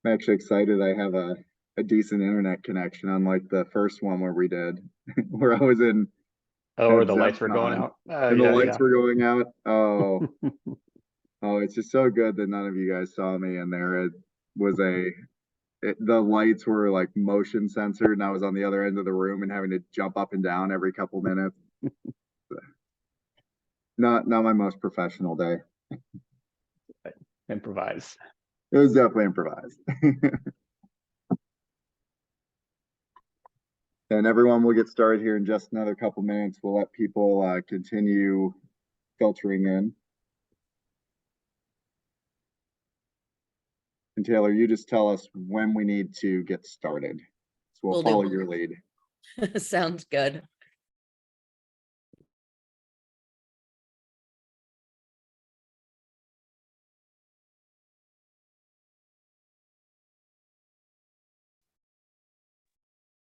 I'm actually excited. I have a decent internet connection, unlike the first one where we did, where I was in Oh, at or the lights were going ZebCon out. and the Yeah, lights yeah. were going out. Oh, it's just so good that none of you guys saw me in there. It was the lights were like motion censored, and I was on the other end of the room and having to jump up and down every couple minutes. Not my most professional day. Improvise. It was definitely improvised. And everyone will get started here in just another couple minutes. We'll let people continue filtering in. And Taylor, you just tell us when we need to get started. So we'll Will follow do. your lead. Sounds good.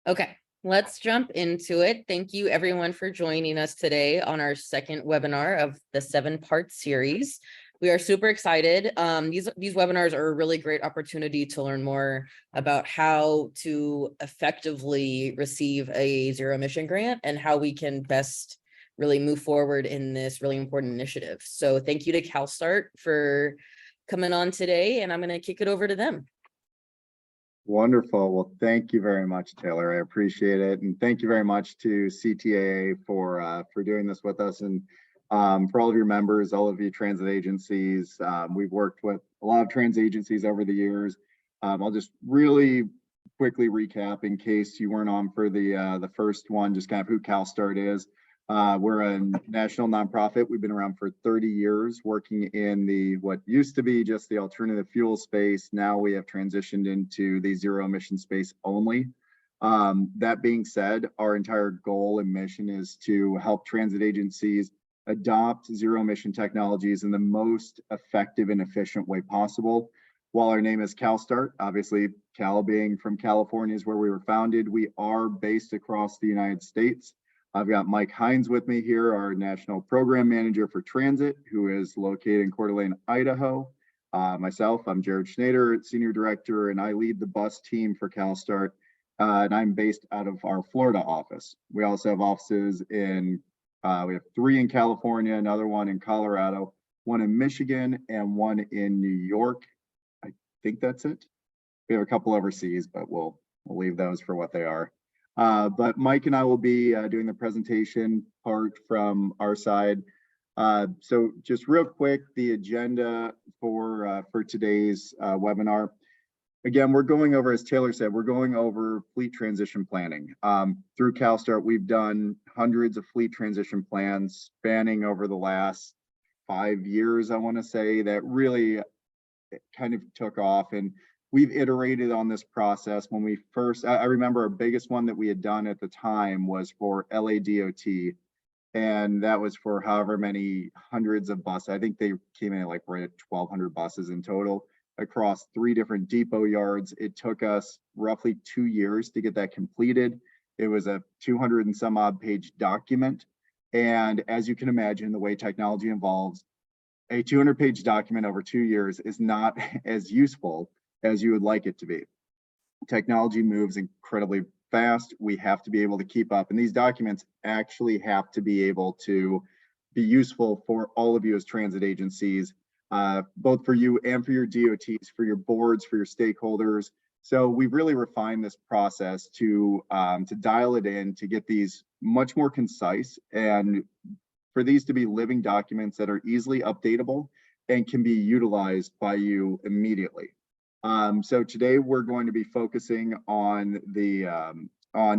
Okay, let's jump into it. Thank you everyone for joining us today on our second webinar of the 7-part series. We are super excited. These webinars are a really great opportunity to learn more about how to effectively receive a zero emission grant and how we can best really move forward in this really important initiative. So thank you to Calstart for coming on today, and I'm going to kick it over to them. Wonderful. Well, thank you very much, Taylor. I appreciate it. And thank you very much to CTAA for doing this with us. And for all of your members, all of you transit agencies. We've worked with a lot of transit agencies over the years. I'll just really quickly recap in case you weren't on for the first one, just kind of who Calstart is. We're a national nonprofit. We've been around for 30 years working in the what used to be just the alternative fuel space. Now we have transitioned into the zero emission space only. That being said, our entire goal and mission is to help transit agencies adopt zero emission technologies in the most effective and efficient way possible. While our name is Calstart, obviously Cal being from California is where we were founded, we are based across the United States. I've got Mike Hines with me here, our National Program Manager for Transit, who is located in Coeur d'Alene, Idaho. Myself, I'm Jared Schneider, Senior Director, and I lead the bus team for Calstart, and I'm based out of our Florida office. We also have offices in, we have 3 in California, another one in Colorado, one in Michigan, and one in New York. I think that's it. We have a couple overseas, but we'll leave those for what they are. But Mike and I will be doing the presentation part from our side. So just real quick, the agenda for today's webinar. Again, we're going over, as Taylor said, we're going over fleet transition planning. Through Calstart, we've done hundreds of fleet transition plans spanning over the last 5 years, I want to say, that really kind of took off. And we've iterated on this process. When we first, I remember our biggest one that we had done at the time was for LADOT, and that was for however many hundreds of buses. I think they came in like right at 1,200 buses in total across 3 different depot yards. It took us roughly 2 years to get that completed. It was a 200 and some odd page document. And as you can imagine, the way technology evolves, a 200-page document over 2 years is not as useful as you would like it to be. Technology moves incredibly fast. We have to be able to keep up. And these documents actually have to be able to be useful for all of you as transit agencies, both for you and for your DOTs, for your boards, for your stakeholders. So we've really refined this process to dial it in, to get these much more concise, and for these to be living documents that are easily updatable and can be utilized by you immediately. So today we're going to be focusing on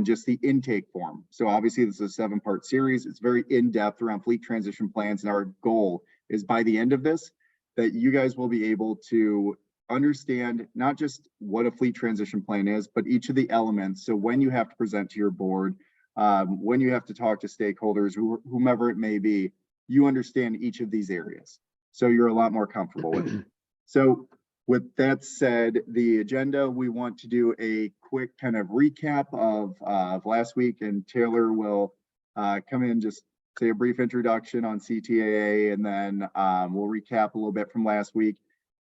just the intake form. So obviously this is a 7-part series. It's very in-depth around fleet transition plans, and our goal is by the end of this that you guys will be able to understand not just what a fleet transition plan is, but each of the elements. So when you have to present to your board, when you have to talk to stakeholders, whomever it may be, you understand each of these areas. So you're a lot more comfortable with it. So with that said, the agenda, we want to do a quick kind of recap of last week, and Taylor will come in, just say a brief introduction on CTAA, and then we'll recap a little bit from last week.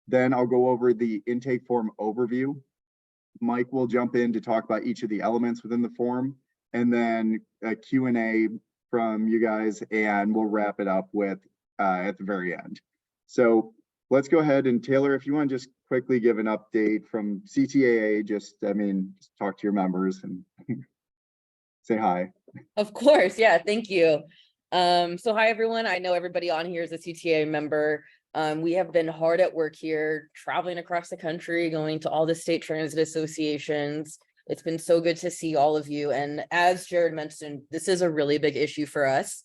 Then I'll go over the intake form overview. Mike will jump in to talk about each of the elements within the form, and then a Q&A from you guys, and we'll wrap it up with at the very end. So let's go ahead, and Taylor, if you want to just quickly give an update from CTAA, just talk to your members and say hi. Of course, yeah, thank you. So hi everyone. I know everybody on here is a CTAA member. We have been hard at work here, traveling across the country, going to all the state transit associations. It's been so good to see all of you. And as Jared mentioned, this is a really big issue for us.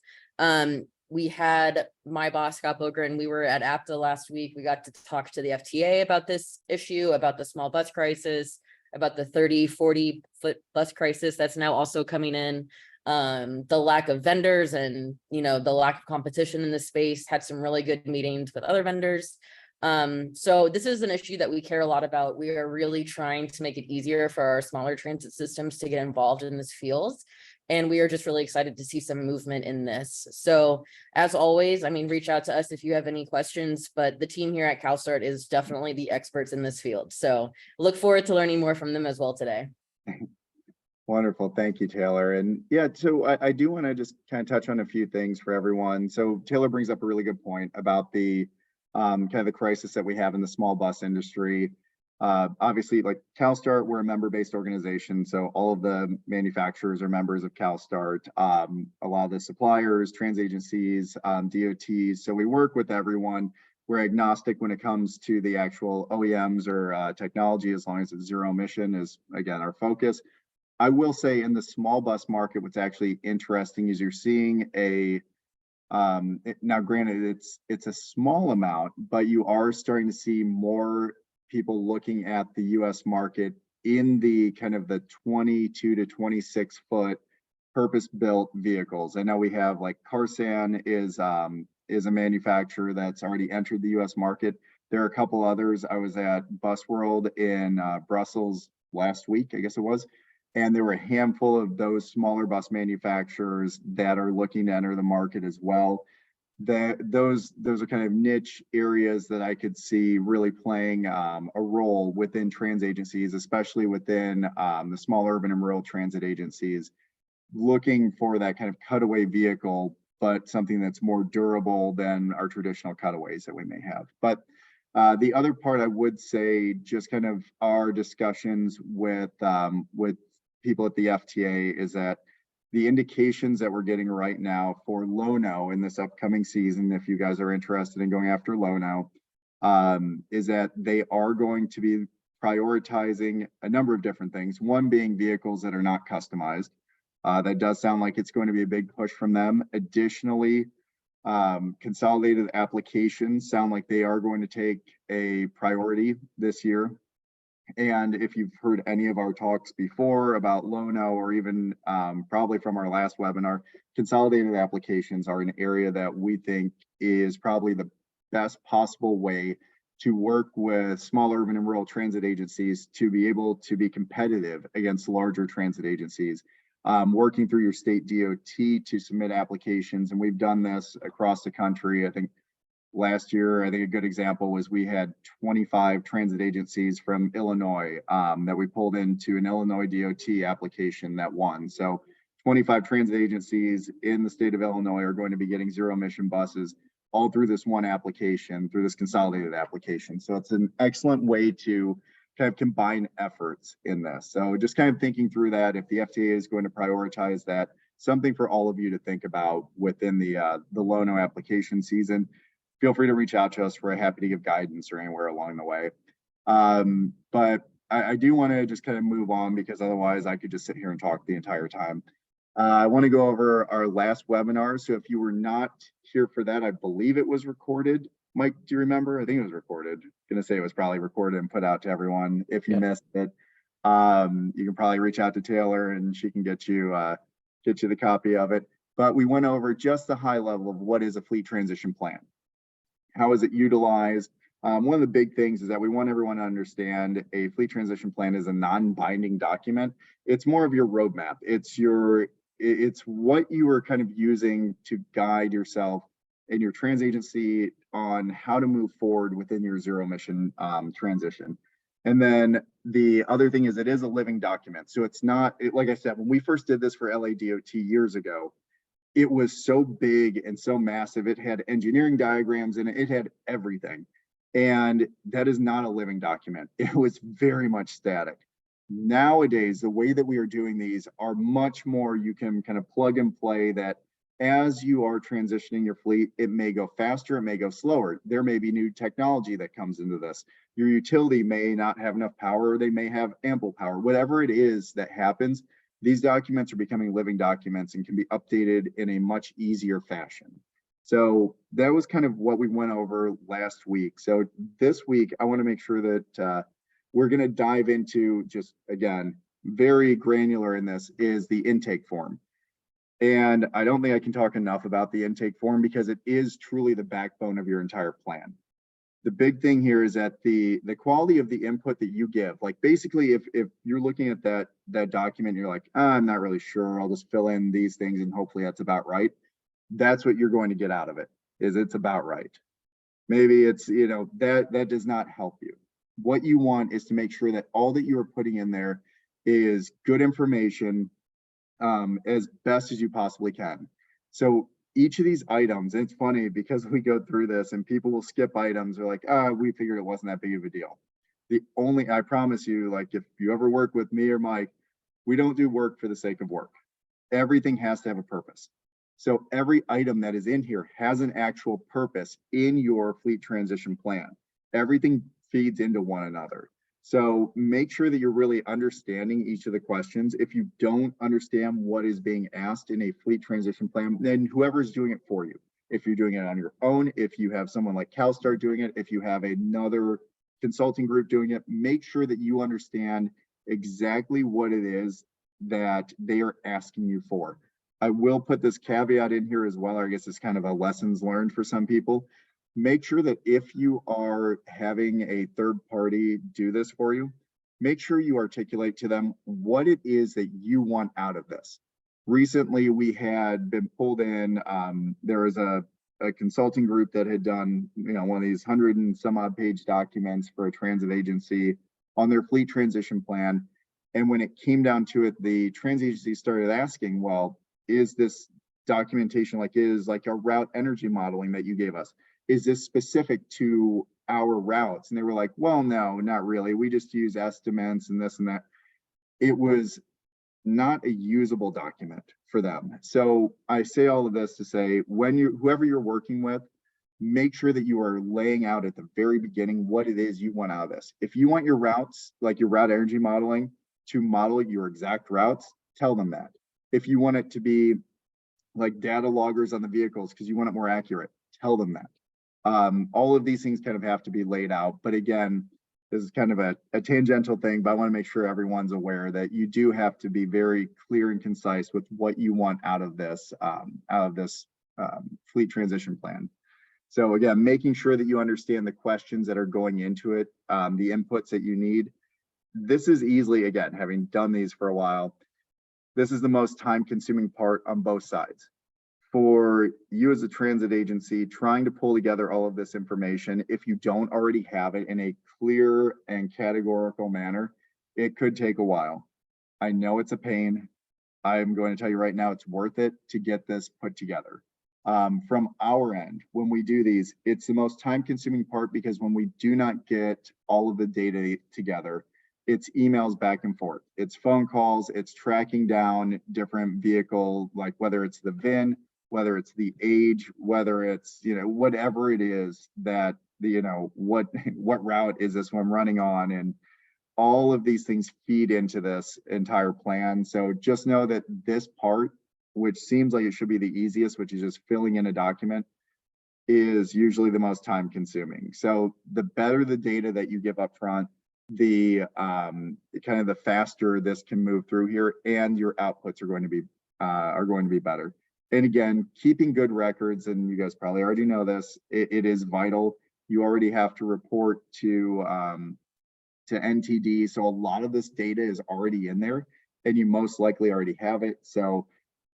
We had my boss, Scott Bogren, we were at APTA last week. We got to talk to the FTA about this issue, about the small bus crisis, about the 30, 40 foot bus crisis that's now also coming in. The lack of vendors and, the lack of competition in this space. Had some really good meetings with other vendors. So this is an issue that we care a lot about. We are really trying to make it easier for our smaller transit systems to get involved in this field. And we are just really excited to see some movement in this. So as always, reach out to us if you have any questions, but the team here at Calstart is definitely the experts in this field. So look forward to learning more from them as well today. Wonderful. Thank you, Taylor. And yeah, so I do want to just kind of touch on a few things for everyone. So Taylor brings up a really good point about the kind of the crisis that we have in the small bus industry. Obviously, like Calstart, we're a member-based organization, so all of the manufacturers are members of Calstart. A lot of the suppliers, trans agencies, DOTs. So we work with everyone. We're agnostic when it comes to the actual OEMs or technology, as long as it's zero emission is, again, our focus. I will say in the small bus market, what's actually interesting is you're seeing now granted it's a small amount, but you are starting to see more people looking at the US market in the kind of the 22 to 26 foot purpose-built vehicles. I know we have like Carsan is a manufacturer that's already entered the US market. There are a couple others. I was at Bus World in Brussels last week, I guess it was. And there were a handful of those smaller bus manufacturers that are looking to enter the market as well. Those are kind of niche areas that I could see really playing a role within trans agencies, especially within the small urban and rural transit agencies, looking for that kind of cutaway vehicle, but something that's more durable than our traditional cutaways that we may have. But the other part I would say, just kind of our discussions with people at the FTA, is that the indications that we're getting right now for Lono in this upcoming season, if you guys are interested in going after Lono, is that they are going to be prioritizing a number of different things. One being vehicles that are not customized. That does sound like it's going to be a big push from them. Additionally, consolidated applications sound like they are going to take a priority this year. And if you've heard any of our talks before about Lono, or even probably from our last webinar, consolidated applications are an area that we think is probably the best possible way to work with small urban and rural transit agencies to be able to be competitive against larger transit agencies. Working through your state DOT to submit applications, and we've done this across the country. I think last year, a good example was we had 25 transit agencies from Illinois that we pulled into an Illinois DOT application that won. So 25 transit agencies in the state of Illinois are going to be getting zero emission buses all through this one application, through this consolidated application. So it's an excellent way to kind of combine efforts in this. So just kind of thinking through that, if the FTA is going to prioritize that, something for all of you to think about within the Lono application season. Feel free to reach out to us. We're happy to give guidance or anywhere along the way. But I do want to just kind of move on, because otherwise I could just sit here and talk the entire time. I want to go over our last webinar. So if you were not here for that, I believe it was recorded. Mike, do you remember? I think it was recorded. I'm gonna say it was probably recorded and put out to everyone. If you missed it, you can probably reach out to Taylor and she can get you the copy of it. But we went over just the high level of what is a fleet transition plan. How is it utilized? One of the big things is that we want everyone to understand a fleet transition plan is a non-binding document. It's more of your roadmap. It's what you are kind of using to guide yourself and your trans agency on how to move forward within your zero emission transition. And then the other thing is it is a living document. So it's not, like I said, when we first did this for LADOT years ago, it was so big and so massive. It had engineering diagrams and it had everything. And that is not a living document. It was very much static. Nowadays, the way that we are doing these are much more, you can kind of plug and play that as you are transitioning your fleet, it may go faster, it may go slower. There may be new technology that comes into this. Your utility may not have enough power, or they may have ample power. Whatever it is that happens, these documents are becoming living documents and can be updated in a much easier fashion. So that was kind of what we went over last week. So this week, I want to make sure that we're going to dive into, just again, very granular in this, is the intake form. And I don't think I can talk enough about the intake form because it is truly the backbone of your entire plan. The big thing here is that the quality of the input that you give, like basically if you're looking at that document, you're like, I'm not really sure, I'll just fill in these things and hopefully that's about right. That's what you're going to get out of it, is it's about right. Maybe it's, you know, that does not help you. What you want is to make sure that all that you are putting in there is good information, as best as you possibly can. So each of these items, and it's funny because we go through this and people will skip items. They're like, we figured it wasn't that big of a deal. I promise you, like if you ever work with me or Mike, we don't do work for the sake of work. Everything has to have a purpose. So every item that is in here has an actual purpose in your fleet transition plan. Everything feeds into one another. So make sure that you're really understanding each of the questions. If you don't understand what is being asked in a fleet transition plan, then whoever's doing it for you. If you're doing it on your own, if you have someone like Calstart doing it, if you have another consulting group doing it, make sure that you understand exactly what it is that they are asking you for. I will put this caveat in here as well. I guess it's kind of a lessons learned for some people. Make sure that if you are having a third party do this for you, make sure you articulate to them what it is that you want out of this. Recently, we had been pulled in. There was a consulting group that had done, you know, one of these 100 and some odd page documents for a transit agency on their fleet transition plan. And when it came down to it, the transit agency started asking, well, is this documentation like a route energy modeling that you gave us? Is this specific to our routes? And they were like, well, no, not really. We just use estimates and this and that. It was not a usable document for them. So I say all of this to say, whoever you're working with, make sure that you are laying out at the very beginning what it is you want out of this. If you want your routes, like your route energy modeling, to model your exact routes, tell them that. If you want it to be like data loggers on the vehicles because you want it more accurate, tell them that. All of these things kind of have to be laid out. But again, this is kind of a tangential thing, but I want to make sure everyone's aware that you do have to be very clear and concise with what you want out of this fleet transition plan. So again, making sure that you understand the questions that are going into it, the inputs that you need. This is easily, again, having done these for a while, this is the most time-consuming part on both sides. For you as a transit agency, trying to pull together all of this information, if you don't already have it in a clear and categorical manner, it could take a while. I know it's a pain. I'm going to tell you right now, it's worth it to get this put together. From our end, when we do these, it's the most time-consuming part because when we do not get all of the data together, it's emails back and forth, it's phone calls, it's tracking down different vehicle, like whether it's the VIN, whether it's the age, whether it's, you know, whatever it is that the, you know, what route is this one running on, and all of these things feed into this entire plan. So just know that this part, which seems like it should be the easiest, which is just filling in a document, is usually the most time consuming. So the better the data that you give up front, the kind of the faster this can move through here, and your outputs are going to be better. And again, keeping good records, and you guys probably already know this, it is vital. You already have to report to NTD, so a lot of this data is already in there, and you most likely already have it. So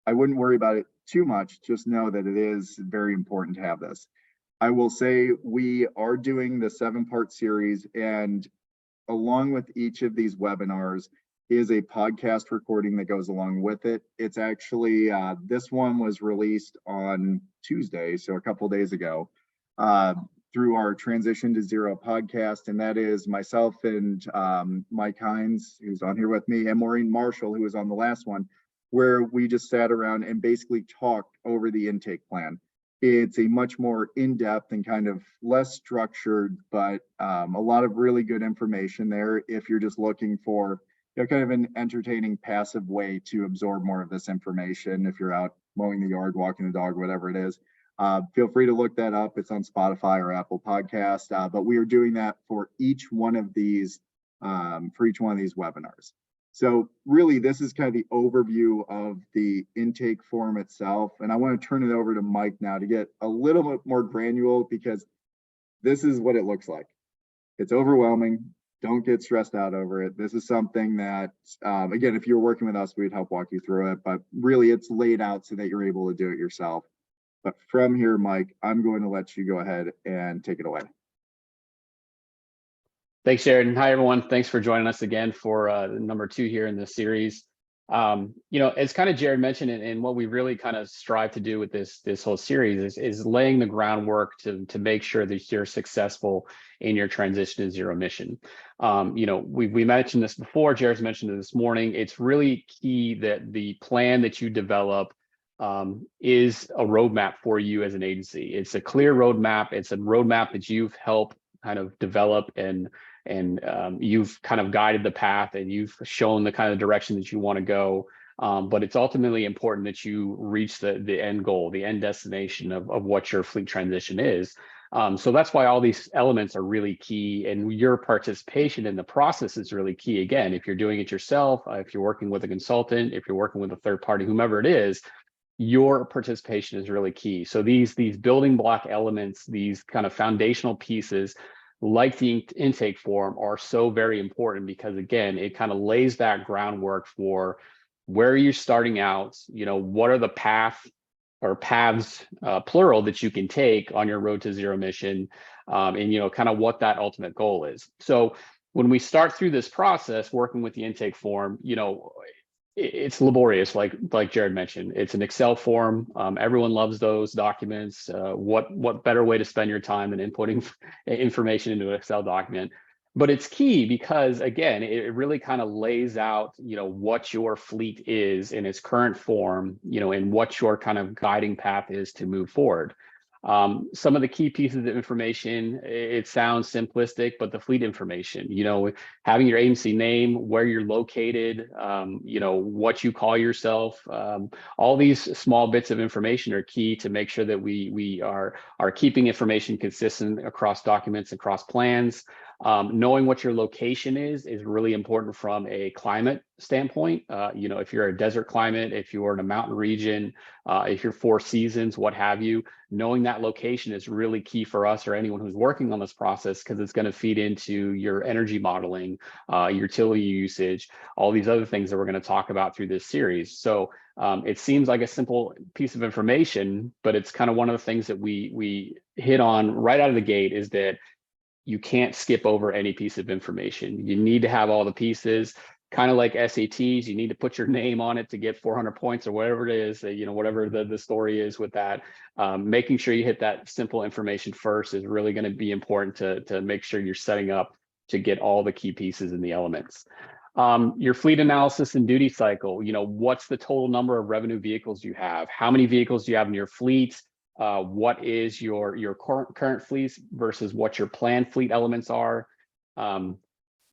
I wouldn't worry about it too much, just know that it is very important to have this. I will say we are doing the 7-part series, and along with each of these webinars is a podcast recording that goes along with it. It's actually, this one was released on Tuesday, so a couple days ago, through our Transition to Zero podcast. And that is myself and Mike Hines, who's on here with me, and Maureen Marshall, who was on the last one, where we just sat around and basically talked over the intake plan. It's a much more in-depth and kind of less structured, but a lot of really good information there if you're just looking for, you know, kind of an entertaining, passive way to absorb more of this information. If you're out mowing the yard, walking the dog, whatever it is, feel free to look that up. It's on Spotify or Apple Podcast, but we are doing that for each one of these webinars. So really, this is kind of the overview of the intake form itself. And I want to turn it over to Mike now to get a little bit more granular, because this is what it looks like. It's overwhelming. Don't get stressed out over it. This is something that, again, if you're working with us, we'd help walk you through it, but really it's laid out so that you're able to do it yourself. But from here, Mike, I'm going to let you go ahead and take it away. Thanks, Jared. Hi, everyone. Thanks for joining us again for number 2 here in this series. You know, as kind of Jared mentioned, and what we really kind of strive to do with this whole series is laying the groundwork to make sure that you're successful in your transition to zero emission. You know, we mentioned this before. Jared's mentioned it this morning. It's really key that the plan that you develop is a roadmap for you as an agency. It's a clear roadmap. It's a roadmap that you've helped kind of develop, and you've kind of guided the path, and you've shown the kind of direction that you want to go. But it's ultimately important that you reach the end goal, the end destination of what your fleet transition is. So that's why all these elements are really key, and your participation in the process is really key. Again, if you're doing it yourself, if you're working with a consultant, if you're working with a third party, whomever it is, your participation is really key. So these building block elements, these kind of foundational pieces, like the intake form, are so very important, because again, it kind of lays that groundwork for where you're starting out. You know, what are the paths, plural, that you can take on your road to zero emission, and you know, kind of what that ultimate goal is. So when we start through this process working with the intake form, you know, it's laborious, like Jared mentioned. It's an Excel form. Everyone loves those documents. What better way to spend your time than inputting information into an Excel document? But it's key because, again, it really kind of lays out, you know, what your fleet is in its current form, you know, and what your kind of guiding path is to move forward. Some of the key pieces of information, it sounds simplistic, but the fleet information, you know, having your agency name, where you're located, you know, what you call yourself, all these small bits of information are key to make sure that we are keeping information consistent across documents, across plans. Knowing what your location is really important from a climate standpoint. You know, if you're a desert climate, if you're in a mountain region, if you're 4 seasons, what have you, knowing that location is really key for us or anyone who's working on this process, because it's going to feed into your energy modeling, utility usage, all these other things that we're going to talk about through this series. So it seems like a simple piece of information, but it's kind of one of the things that we hit on right out of the gate, is that you can't skip over any piece of information. You need to have all the pieces, kind of like SATs. You need to put your name on it to get 400 points or whatever it is, you know, whatever the story is with that. Making sure you hit that simple information first is really going to be important to make sure you're setting up to get all the key pieces and the elements. Your fleet analysis and duty cycle, you know, what's the total number of revenue vehicles you have? How many vehicles do you have in your fleet? What is your current fleet versus what your planned fleet elements are?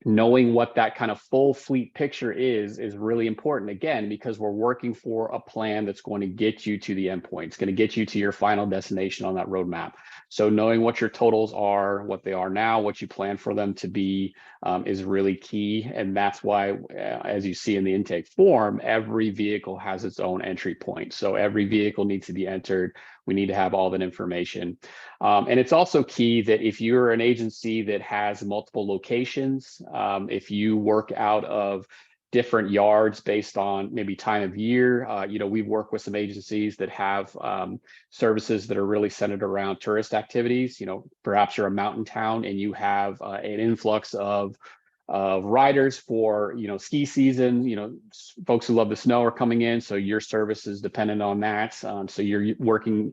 Knowing what that kind of full fleet picture is really important, again, because we're working for a plan that's going to get you to the endpoint. It's going to get you to your final destination on that roadmap. So knowing what your totals are, what they are now, what you plan for them to be, is really key. And that's why, as you see in the intake form, every vehicle has its own entry point. So every vehicle needs to be entered. We need to have all that information. And it's also key that if you're an agency that has multiple locations, if you work out of different yards based on maybe time of year. We've worked with some agencies that have services that are really centered around tourist activities. Perhaps you're a mountain town and you have an influx of riders for ski season. Folks who love the snow are coming in, so your service is dependent on that. So you're working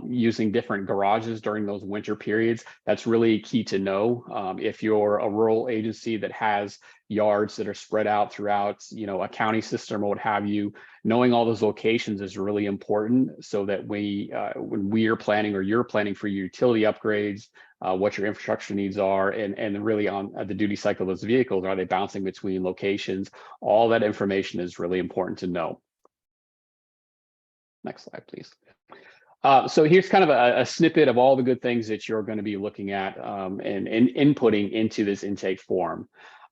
using different garages during those winter periods. That's really key to know. If you're a rural agency that has yards that are spread out throughout a county system or what have you, knowing all those locations is really important, so that when we are planning or you're planning for your utility upgrades, what your infrastructure needs are, and really on the duty cycle of those vehicles, are they bouncing between locations? All that information is really important to know. Next slide, please. So here's kind of a snippet of all the good things that you're going to be looking at and inputting into this intake form.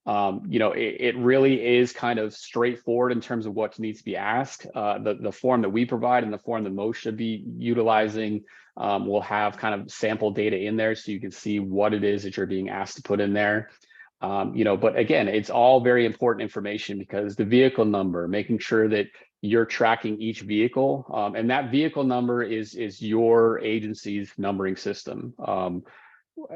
It really is kind of straightforward in terms of what needs to be asked. The form that we provide and the form that most should be utilizing will have kind of sample data in there, so you can see what it is that you're being asked to put in there. But again, it's all very important information, because the vehicle number, making sure that you're tracking each vehicle, and that vehicle number is your agency's numbering system.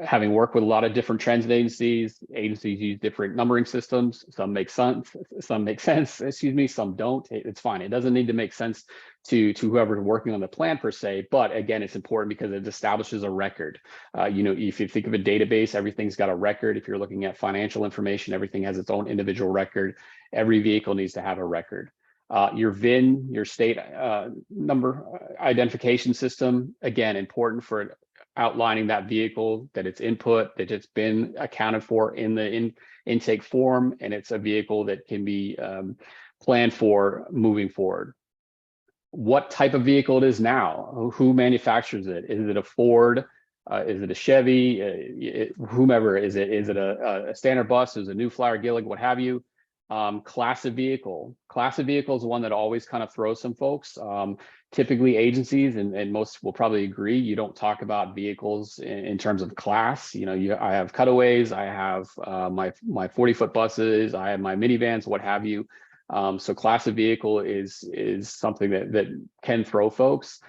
Having worked with a lot of different transit agencies use different numbering systems. Some make sense, some don't. It's fine. It doesn't need to make sense to whoever's working on the plan per se, but again, it's important because it establishes a record. If you think of a database, everything's got a record. If you're looking at financial information, everything has its own individual record. Every vehicle needs to have a record. Your VIN, your state number identification system, again, important for outlining that vehicle, that it's input, that it's been accounted for in the intake form, and it's a vehicle that can be planned for moving forward. What type of vehicle it is now, who manufactures it? Is it a Ford? Is it a Chevy? Whomever is it? Is it a standard bus? Is it a New Flyer, Gillig, what have you? Class of vehicle. Class of vehicle is one that always kind of throws some folks. Typically agencies, and most will probably agree, you don't talk about vehicles in terms of class. I have cutaways, I have my 40-foot buses, I have my minivans, what have you. So class of vehicle is something that can throw folks.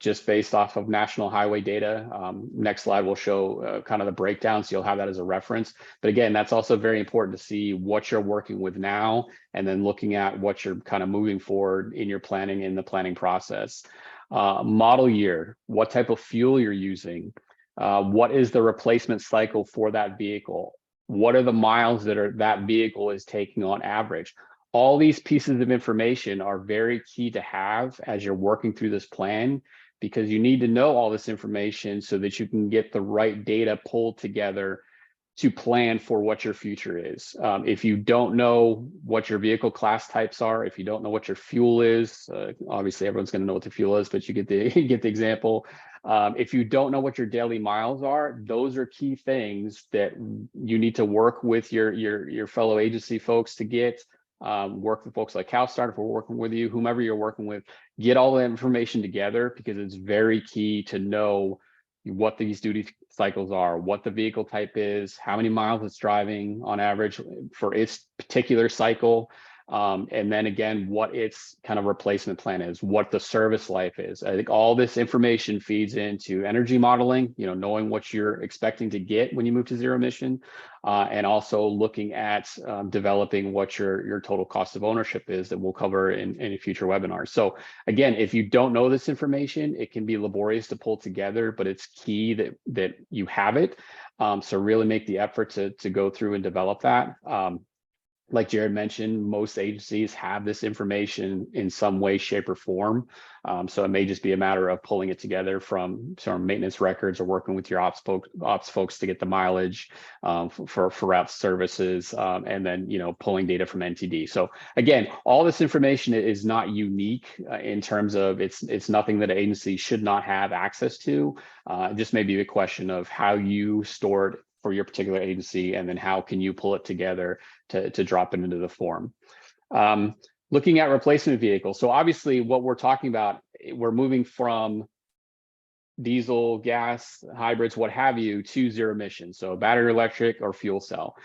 Just based off of national highway data. Next slide will show kind of the breakdown, so you'll have that as a reference. But again, that's also very important to see what you're working with now, and then looking at what you're kind of moving forward in your planning, in the planning process. Model year, what type of fuel you're using, what is the replacement cycle for that vehicle, what are the miles that vehicle is taking on average. All these pieces of information are very key to have as you're working through this plan, because you need to know all this information so that you can get the right data pulled together to plan for what your future is. If you don't know what your vehicle class types are, if you don't know what your fuel is, obviously everyone's going to know what the fuel is, but you get the example. If you don't know what your daily miles are, those are key things that you need to work with your fellow agency folks to get. Work with folks like Calstart if we're working with you, whomever you're working with, get all the information together, because it's very key to know what these duty cycles are, what the vehicle type is, how many miles it's driving on average for its particular cycle. And then again, what its kind of replacement plan is, what the service life is. I think all this information feeds into energy modeling, knowing what you're expecting to get when you move to zero emission, and also looking at developing what your total cost of ownership is, that we'll cover in a future webinar. So again, if you don't know this information, it can be laborious to pull together, but it's key that you have it. So really make the effort to go through and develop that. Like Jared mentioned, most agencies have this information in some way, shape, or form. So it may just be a matter of pulling it together from some maintenance records, or working with your ops folks to get the mileage for route services, and then pulling data from NTD. So again, all this information is not unique in terms of it's nothing that an agency should not have access to. Just maybe a question of how you store it for your particular agency, and then how can you pull it together to drop it into the form. Looking at replacement vehicles. So obviously what we're talking about, we're moving from diesel, gas, hybrids, what have you, to zero emissions. So battery electric or fuel cell.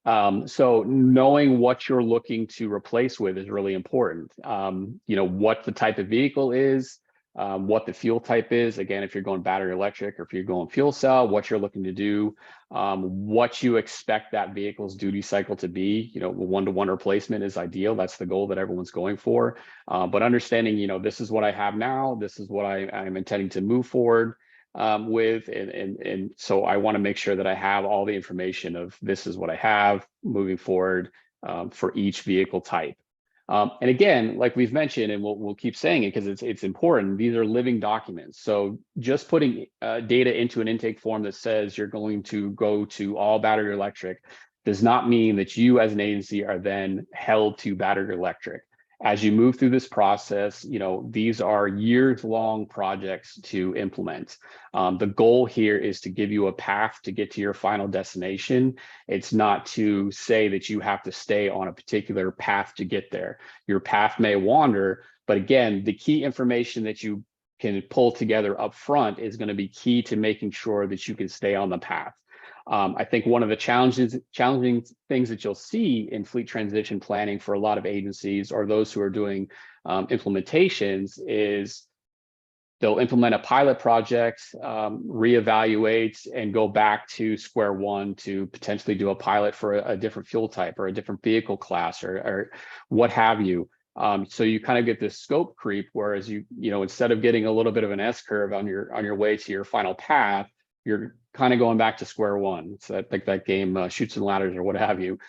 So knowing what you're looking to replace with is really important. What the type of vehicle is, what the fuel type is. Again, if you're going battery electric or if you're going fuel cell, what you're looking to do, what you expect that vehicle's duty cycle to be. One-to-one replacement is ideal. That's the goal that everyone's going for. But understanding, this is what I have now. This is what I'm intending to move forward with, and so I want to make sure that I have all the information of this is what I have moving forward for each vehicle type. And again, like we've mentioned, and we'll keep saying it because it's important, these are living documents. So just putting data into an intake form that says you're going to go to all battery electric does not mean that you as an agency are then held to battery electric. As you move through this process, these are years-long projects to implement. The goal here is to give you a path to get to your final destination. It's not to say that you have to stay on a particular path to get there. Your path may wander, but again, the key information that you can pull together up front is going to be key to making sure that you can stay on the path. I think one of the challenging things that you'll see in fleet transition planning for a lot of agencies or those who are doing implementations is they'll implement a pilot project, reevaluate, and go back to square one to potentially do a pilot for a different fuel type or a different vehicle class or what have you. So you kind of get this scope creep, whereas instead of getting a little bit of an S-curve on your way to your final path, you're kind of going back to square one. So I think that game Chutes and Ladders or what have you.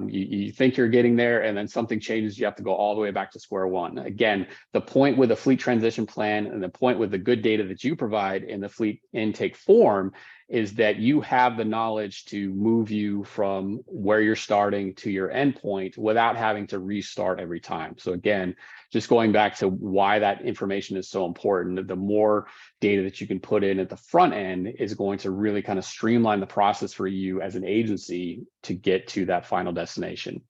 You think you're getting there and then something changes. You have to go all the way back to square one. Again, the point with a fleet transition plan and the point with the good data that you provide in the fleet intake form is that you have the knowledge to move you from where you're starting to your endpoint without having to restart every time. So again, just going back to why that information is so important, the more data that you can put in at the front end is going to really kind of streamline the process for you as an agency to get to that final destination.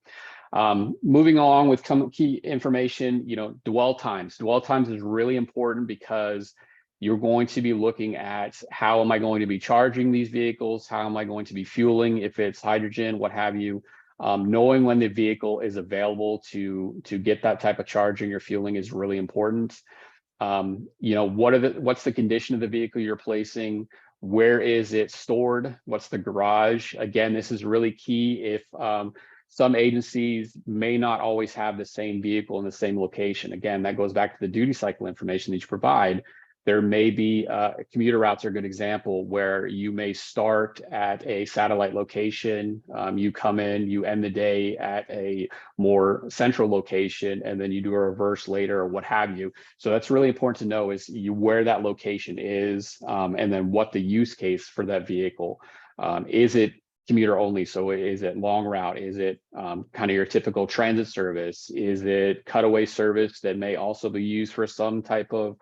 Moving along with some key information, dwell times. Dwell times is really important because you're going to be looking at how am I going to be charging these vehicles? How am I going to be fueling if it's hydrogen, what have you? Knowing when the vehicle is available to get that type of charging or fueling is really important. What's the condition of the vehicle you're placing? Where is it stored? What's the garage? Again, this is really key. If some agencies may not always have the same vehicle in the same location. Again, that goes back to the duty cycle information that you provide. There may be commuter routes are a good example where you may start at a satellite location, you come in, you end the day at a more central location, and then you do a reverse later or what have you. So that's really important to know is where that location is and then what the use case for that vehicle. Is it commuter only? So is it long route? Is it kind of your typical transit service? Is it cutaway service that may also be used for some type of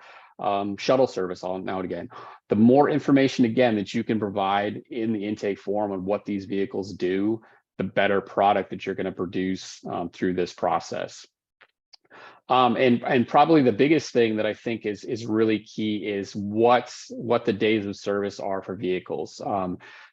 shuttle service on now and again? The more information, again, that you can provide in the intake form on what these vehicles do, the better product that you're going to produce through this process. And probably the biggest thing that I think is really key is what the days of service are for vehicles.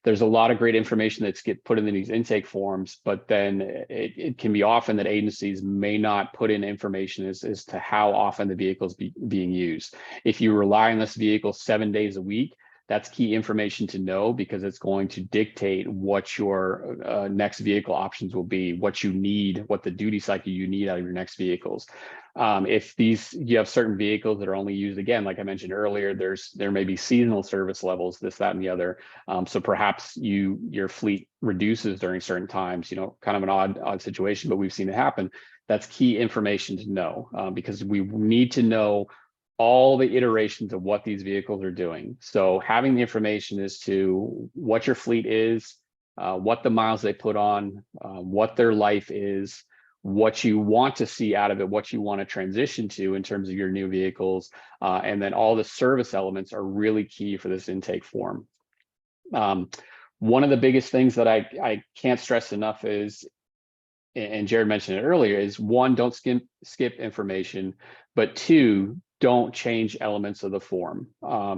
There's a lot of great information that's get put in these intake forms, but then it can be often that agencies may not put in information as to how often the vehicle's being used. If you rely on this vehicle 7 days a week, that's key information to know because it's going to dictate what your next vehicle options will be, what you need, what the duty cycle you need out of your next vehicles. If you have certain vehicles that are only used, again, like I mentioned earlier, there may be seasonal service levels, this, that, and the other. So perhaps your fleet reduces during certain times, kind of an odd situation, but we've seen it happen. That's key information to know because we need to know all the iterations of what these vehicles are doing. So having the information as to what your fleet is, what the miles they put on, what their life is, what you want to see out of it, what you want to transition to in terms of your new vehicles, and then all the service elements are really key for this intake form. One of the biggest things that I can't stress enough is, and Jared mentioned it earlier, is one, don't skip information, but two, don't change elements of the form.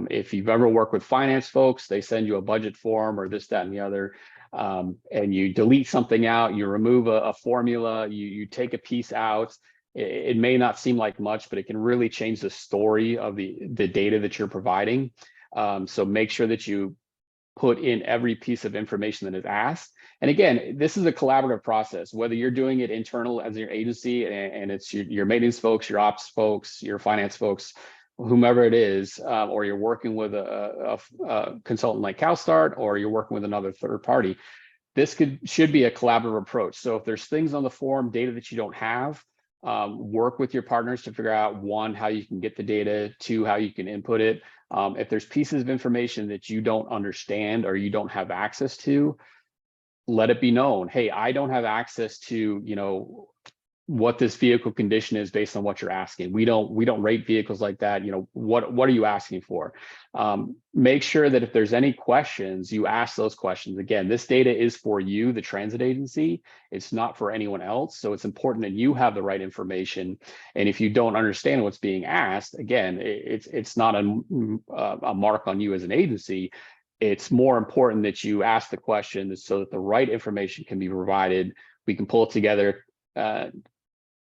If you've ever worked with finance folks, they send you a budget form or this, that, and the other. and you delete something out, you remove a formula, you take a piece out. It may not seem like much, but it can really change the story of the data that you're providing. So make sure that you put in every piece of information that is asked. And again, this is a collaborative process, whether you're doing it internal as your agency and it's your maintenance folks, your ops folks, your finance folks, whomever it is, or you're working with a consultant like Calstart, or you're working with another third party. This should be a collaborative approach. So if there's things on the form, data that you don't have, work with your partners to figure out, one, how you can get the data, two, how you can input it. If there's pieces of information that you don't understand or you don't have access to, let it be known, hey, I don't have access to, you know, what this vehicle condition is based on what you're asking. We don't rate vehicles like that. You know, what are you asking for? Make sure that if there's any questions, you ask those questions. Again, this data is for you, the transit agency. It's not for anyone else. So it's important that you have the right information. And if you don't understand what's being asked, again, it's not a mark on you as an agency. It's more important that you ask the question so that the right information can be provided. We can pull it together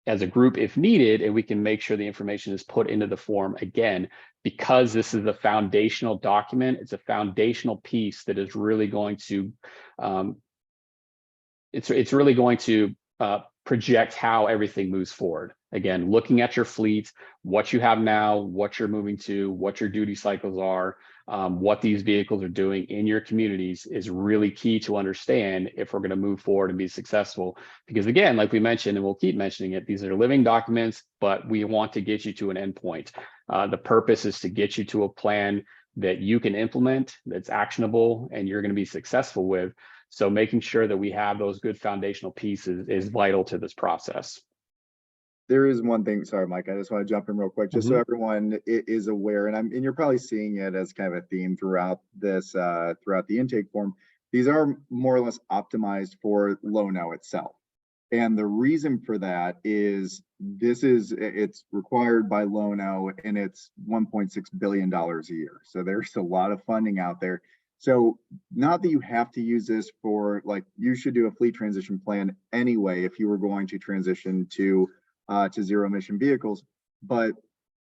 as a group if needed, and we can make sure the information is put into the form again, because this is a foundational document. It's a foundational piece that is really going to, it's really going to project how everything moves forward. Again, looking at your fleet, what you have now, what you're moving to, what your duty cycles are, what these vehicles are doing in your communities is really key to understand if we're going to move forward and be successful. Because again, like we mentioned, and we'll keep mentioning it, these are living documents, but we want to get you to an endpoint. The purpose is to get you to a plan that you can implement, that's actionable, and you're going to be successful with. So making sure that we have those good foundational pieces is vital to this process. There is one thing, sorry, Mike, I just want to jump in real quick, just so everyone is aware, and you're probably seeing it as kind of a theme throughout this, throughout the intake form. These are more or less optimized for Lono itself. And the reason for that is it's required by Lono, and it's $1.6 billion a year. So there's a lot of funding out there. So not that you have to use this for, like, you should do a fleet transition plan anyway if you were going to transition to zero emission vehicles. But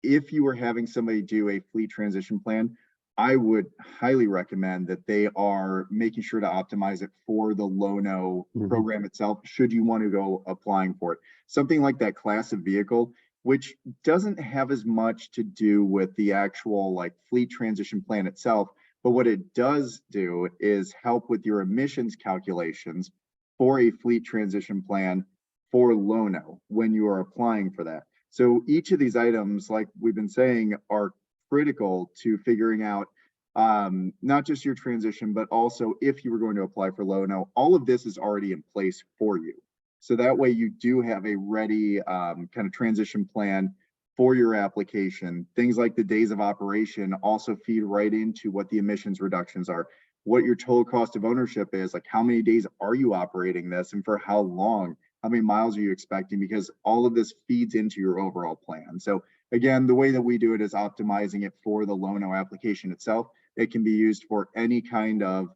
if you were having somebody do a fleet transition plan, I would highly recommend that they are making sure to optimize it for the Lono program itself, should you want to go applying for it. Something like that class of vehicle, which doesn't have as much to do with the actual like fleet transition plan itself, but what it does do is help with your emissions calculations for a fleet transition plan for Lono when you are applying for that. So each of these items, like we've been saying, are critical to figuring out not just your transition, but also if you were going to apply for Lono, all of this is already in place for you. So that way you do have a ready kind of transition plan for your application. Things like the days of operation also feed right into what the emissions reductions are, what your total cost of ownership is, like how many days are you operating this and for how long, how many miles are you expecting, because all of this feeds into your overall plan. So again, the way that we do it is optimizing it for the Lono application itself. It can be used for any kind of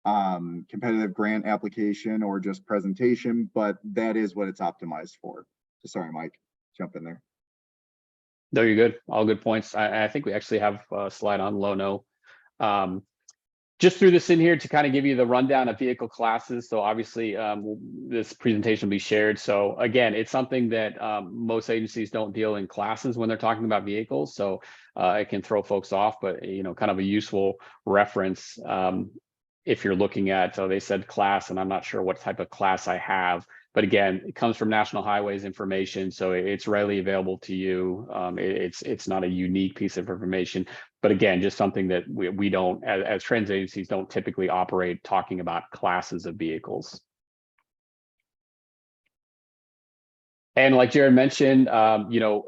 competitive grant application or just presentation, but that is what it's optimized for. So sorry, Mike, jump in there. No, you're good. All good points. I think we actually have a slide on Lono. Just threw this in here to kind of give you the rundown of vehicle classes. So obviously this presentation will be shared. So again, it's something that most agencies don't deal in classes when they're talking about vehicles. So it can throw folks off, but you know, kind of a useful reference if you're looking at, so they said class, and I'm not sure what type of class I have. But again, it comes from National Highways information, so it's readily available to you. It's not a unique piece of information, but again, just something that we don't, as transit agencies, don't typically operate talking about classes of vehicles. And like Jared mentioned, you know,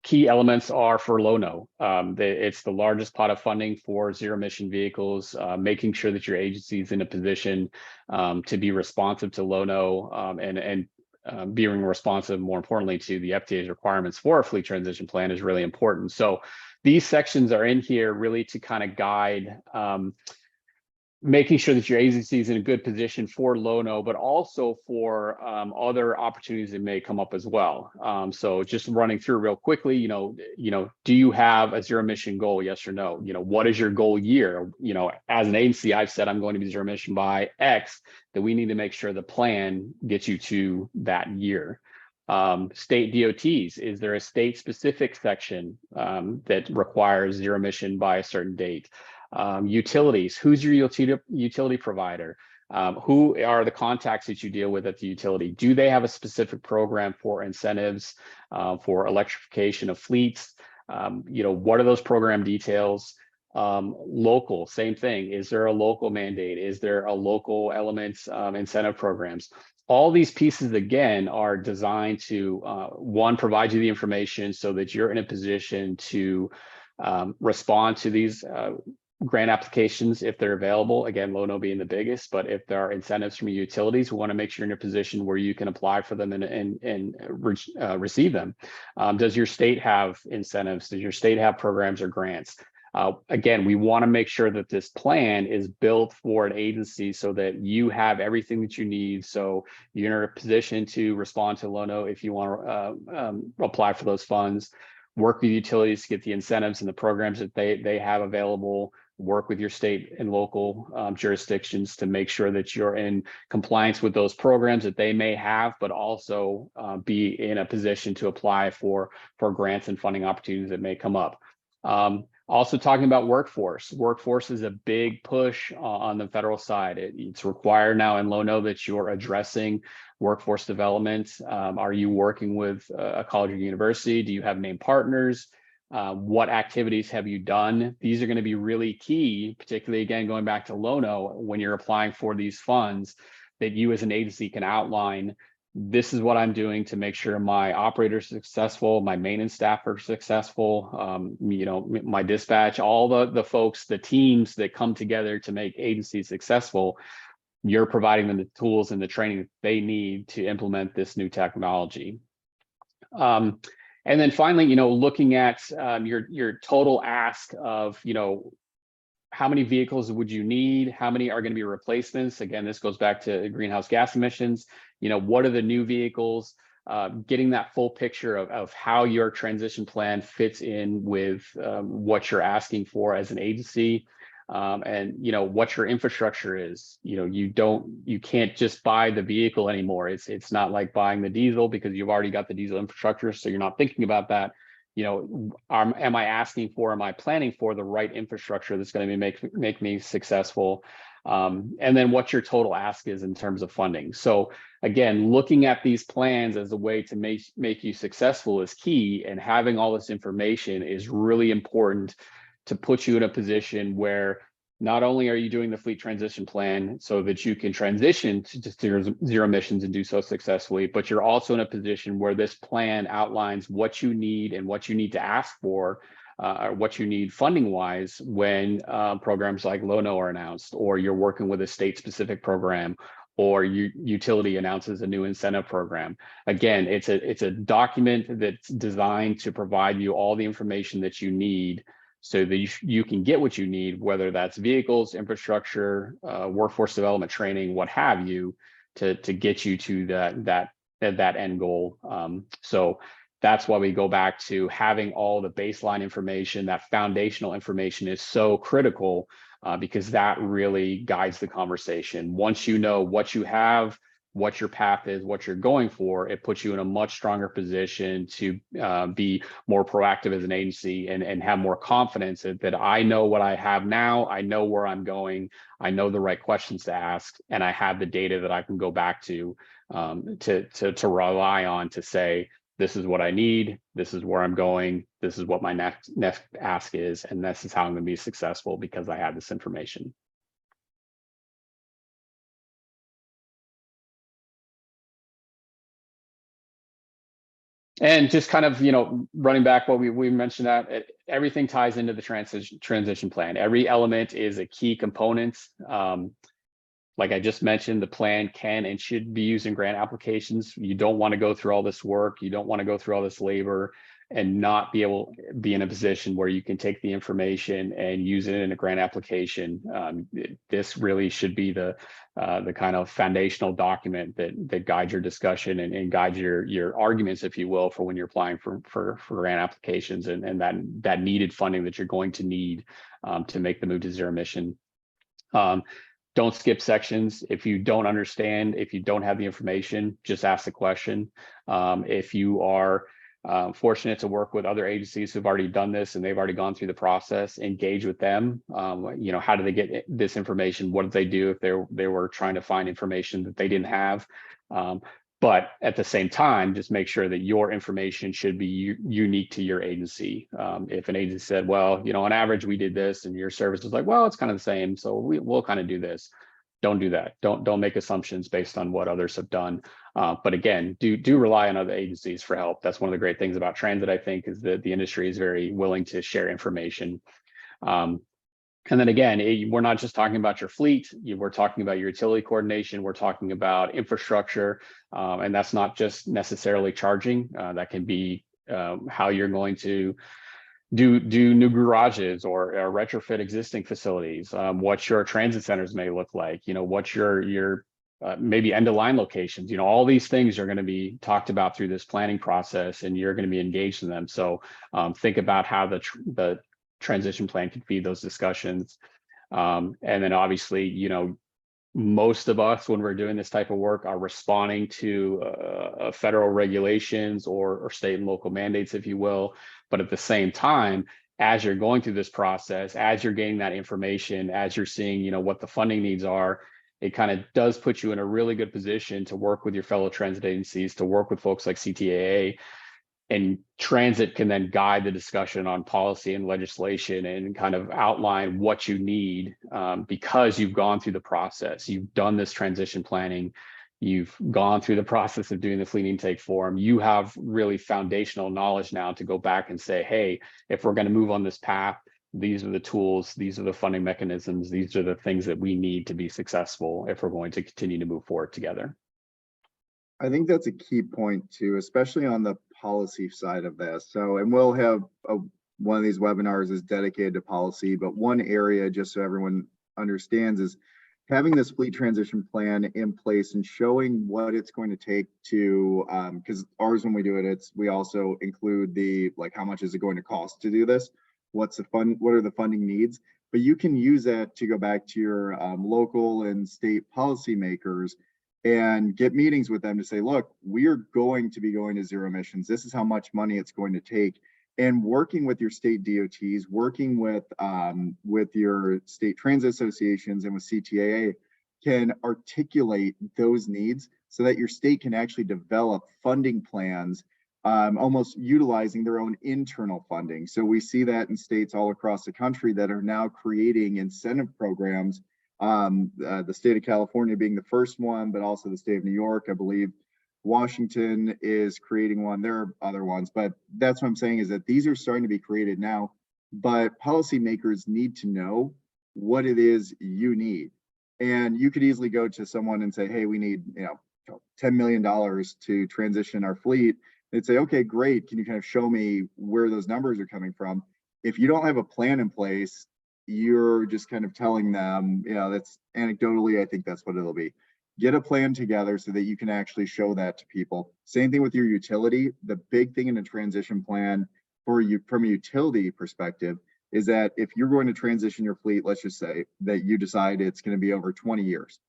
key elements are for Lono. It's the largest pot of funding for zero-emission vehicles, making sure that your agency is in a position to be responsive to Lono and being responsive, more importantly, to the FDA's requirements for a fleet transition plan is really important. So these sections are in here really to kind of guide making sure that your agency is in a good position for Lono, but also for other opportunities that may come up as well. So just running through real quickly, do you have a zero emission goal? Yes or no? What is your goal year? As an agency, I've said I'm going to be zero emission by X, that we need to make sure the plan gets you to that year. State DOTs, is there a state specific section that requires zero emission by a certain date? Utilities, who's your utility provider? Who are the contacts that you deal with at the utility? Do they have a specific program for incentives for electrification of fleets? What are those program details? Local, same thing. Is there a local mandate? Is there a local elements incentive programs? All these pieces, again, are designed to, one, provide you the information so that you're in a position to respond to these grant applications if they're available. Again, Lono being the biggest, but if there are incentives from utilities, we want to make sure you're in a position where you can apply for them and receive them. Does your state have incentives? Does your state have programs or grants? Again, we want to make sure that this plan is built for an agency so that you have everything that you need. So you're in a position to respond to Lono if you want to apply for those funds, work with utilities to get the incentives and the programs that they have available, work with your state and local jurisdictions to make sure that you're in compliance with those programs that they may have, but also be in a position to apply for grants and funding opportunities that may come up. Also talking about workforce. Workforce is a big push on the federal side. It's required now in Lono that you're addressing workforce development. Are you working with a college or university? Do you have named partners? What activities have you done? These are going to be really key, particularly, again, going back to Lono, when you're applying for these funds, that you as an agency can outline, this is what I'm doing to make sure my operators are successful, my maintenance staff are successful, my dispatch, all the folks, the teams that come together to make agencies successful. You're providing them the tools and the training that they need to implement this new technology. And then finally, looking at your total ask of, how many vehicles would you need? How many are going to be replacements? Again, this goes back to greenhouse gas emissions. What are the new vehicles? Getting that full picture of how your transition plan fits in with what you're asking for as an agency, and what your infrastructure is. You can't just buy the vehicle anymore. It's not like buying the diesel because you've already got the diesel infrastructure, so you're not thinking about that. Am I asking for, am I planning for the right infrastructure that's going to make me successful? And then what your total ask is in terms of funding. So again, looking at these plans as a way to make you successful is key, and having all this information is really important to put you in a position where not only are you doing the fleet transition plan so that you can transition to zero emissions and do so successfully, but you're also in a position where this plan outlines what you need and what you need to ask for, or what you need funding wise when programs like Lono are announced, or you're working with a state specific program, or utility announces a new incentive program. Again, it's a document that's designed to provide you all the information that you need so that you can get what you need, whether that's vehicles, infrastructure, workforce development, training, what have you, to get you to that end goal. So that's why we go back to having all the baseline information. That foundational information is so critical because that really guides the conversation. Once you know what you have, what your path is, what you're going for, it puts you in a much stronger position to be more proactive as an agency and have more confidence that I know what I have now, I know where I'm going, I know the right questions to ask, and I have the data that I can go back to rely on to say, this is what I need, this is where I'm going, this is what my next ask is, and this is how I'm going to be successful because I have this information. And just kind of, running back what we mentioned, that everything ties into the transition plan. Every element is a key component. Like I just mentioned, the plan can and should be used in grant applications. You don't want to go through all this work. You don't want to go through all this labor. and not be in a position where you can take the information and use it in a grant application. This really should be the kind of foundational document that guides your discussion and guides your arguments, if you will, for when you're applying for grant applications and that needed funding that you're going to need to make the move to zero emission. Don't skip sections. If you don't understand, if you don't have the information, just ask the question. If you are fortunate to work with other agencies who've already done this and they've already gone through the process, engage with them. You know, how do they get this information? What did they do if they were trying to find information that they didn't have? But at the same time, just make sure that your information should be unique to your agency. If an agency said, well, you know, on average, we did this, and your service is like, well, it's kind of the same, so we'll kind of do this. Don't do that. Don't make assumptions based on what others have done. But again, do rely on other agencies for help. That's one of the great things about transit, I think, is that the industry is very willing to share information. And then again, we're not just talking about your fleet, we're talking about your utility coordination, we're talking about infrastructure, and that's not just necessarily charging. That can be how you're going to do new garages or retrofit existing facilities, what your transit centers may look like, you know, what your maybe end-of-line locations, you know, all these things are going to be talked about through this planning process, and you're going to be engaged in them. So think about how the transition plan can feed those discussions. And then obviously, you know, most of us, when we're doing this type of work, are responding to federal regulations or state and local mandates, if you will. But at the same time, as you're going through this process, as you're getting that information, as you're seeing, you know, what the funding needs are, it kind of does put you in a really good position to work with your fellow transit agencies, to work with folks like CTAA. And transit can then guide the discussion on policy and legislation and kind of outline what you need, because you've gone through the process. You've done this transition planning. You've gone through the process of doing the fleet intake form. You have really foundational knowledge now to go back and say, hey, if we're going to move on this path, these are the tools, these are the funding mechanisms, these are the things that we need to be successful if we're going to continue to move forward together. I think that's a key point too, especially on the policy side of this. So, and we'll have one of these webinars is dedicated to policy, but one area, just so everyone understands, is having this fleet transition plan in place and showing what it's going to take to, because ours, when we do it, we also include the, like, how much is it going to cost to do this? What are the funding needs? But you can use that to go back to your local and state policymakers and get meetings with them to say, look, we are going to be going to zero emissions. This is how much money it's going to take. And working with your state DOTs, working with your state transit associations and with CTAA can articulate those needs so that your state can actually develop funding plans, almost utilizing their own internal funding. So we see that in states all across the country that are now creating incentive programs. The state of California being the first one, but also the state of New York, I believe Washington is creating one. There are other ones, but that's what I'm saying, is that these are starting to be created now, but policymakers need to know what it is you need. And you could easily go to someone and say, hey, we need, $10 million to transition our fleet. They'd say, okay, great. Can you kind of show me where those numbers are coming from? If you don't have a plan in place, you're just kind of telling them, that's anecdotally, I think that's what it'll be. Get a plan together so that you can actually show that to people. Same thing with your utility. The big thing in a transition plan for you from a utility perspective is that if you're going to transition your fleet, let's just say that you decide it's going to be over 20 years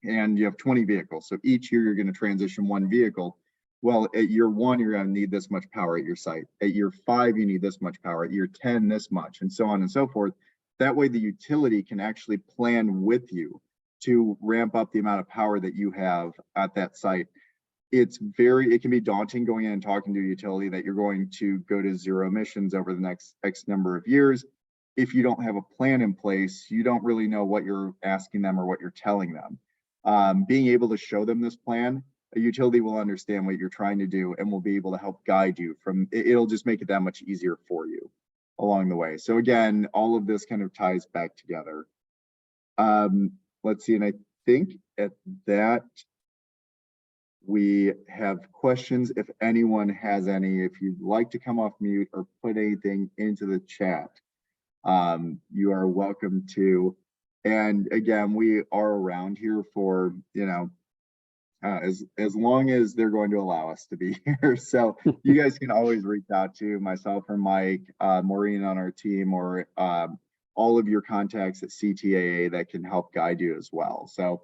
and you have 20 vehicles. So each year you're going to transition one vehicle. Well, at year 1, you're going to need this much power at your site. At year 5, you need this much power. At year 10, this much, and so on and so forth. That way the utility can actually plan with you to ramp up the amount of power that you have at that site. It can be daunting going in and talking to a utility that you're going to go to zero emissions over the next X number of years. If you don't have a plan in place, you don't really know what you're asking them or what you're telling them. Being able to show them this plan, a utility will understand what you're trying to do and will be able to help guide you from it. It'll just make it that much easier for you along the way. So again, all of this kind of ties back together. Let's see, and I think at that, we have questions. If anyone has any, if you'd like to come off mute or put anything into the chat, you are welcome to. And again, we are around here for, you know, as long as they're going to allow us to be here. So you guys can always reach out to myself or Mike, Maureen on our team, or all of your contacts at CTAA that can help guide you as well. So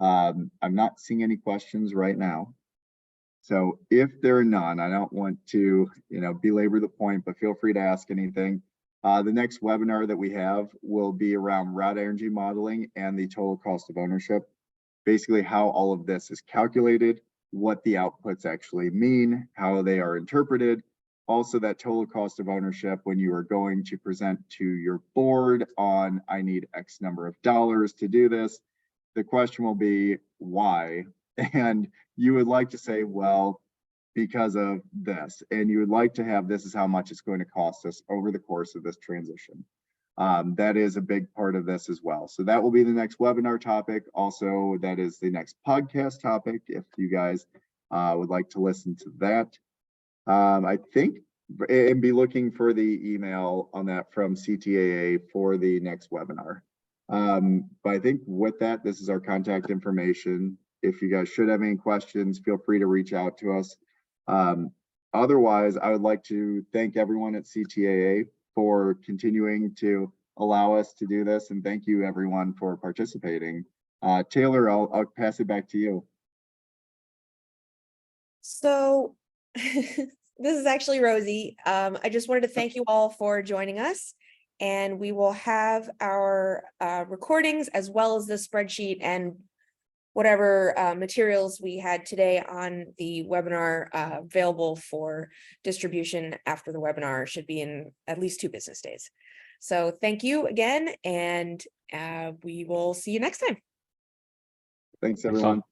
I'm not seeing any questions right now. So if there are none, I don't want to, you know, belabor the point, but feel free to ask anything. The next webinar that we have will be around route energy modeling and the total cost of ownership. Basically how all of this is calculated, what the outputs actually mean, how they are interpreted. Also that total cost of ownership when you are going to present to your board on, I need X number of dollars to do this. The question will be why? And you would like to say, well, because of this, and you would like to have this is how much it's going to cost us over the course of this transition. That is a big part of this as well. So that will be the next webinar topic. Also, that is the next podcast topic if you guys would like to listen to that. I think, and be looking for the email on that from CTAA for the next webinar. But I think with that, this is our contact information. If you guys should have any questions, feel free to reach out to us. Otherwise, I would like to thank everyone at CTAA for continuing to allow us to do this. And thank you everyone for participating. Taylor, I'll pass it back to you. So this is actually Rosie. I just wanted to thank you all for joining us. And we will have our recordings as well as the spreadsheet and whatever materials we had today on the webinar available for distribution after the webinar. Should be in at least 2 business days. So thank you again, and we will see you next time. Thanks, everyone.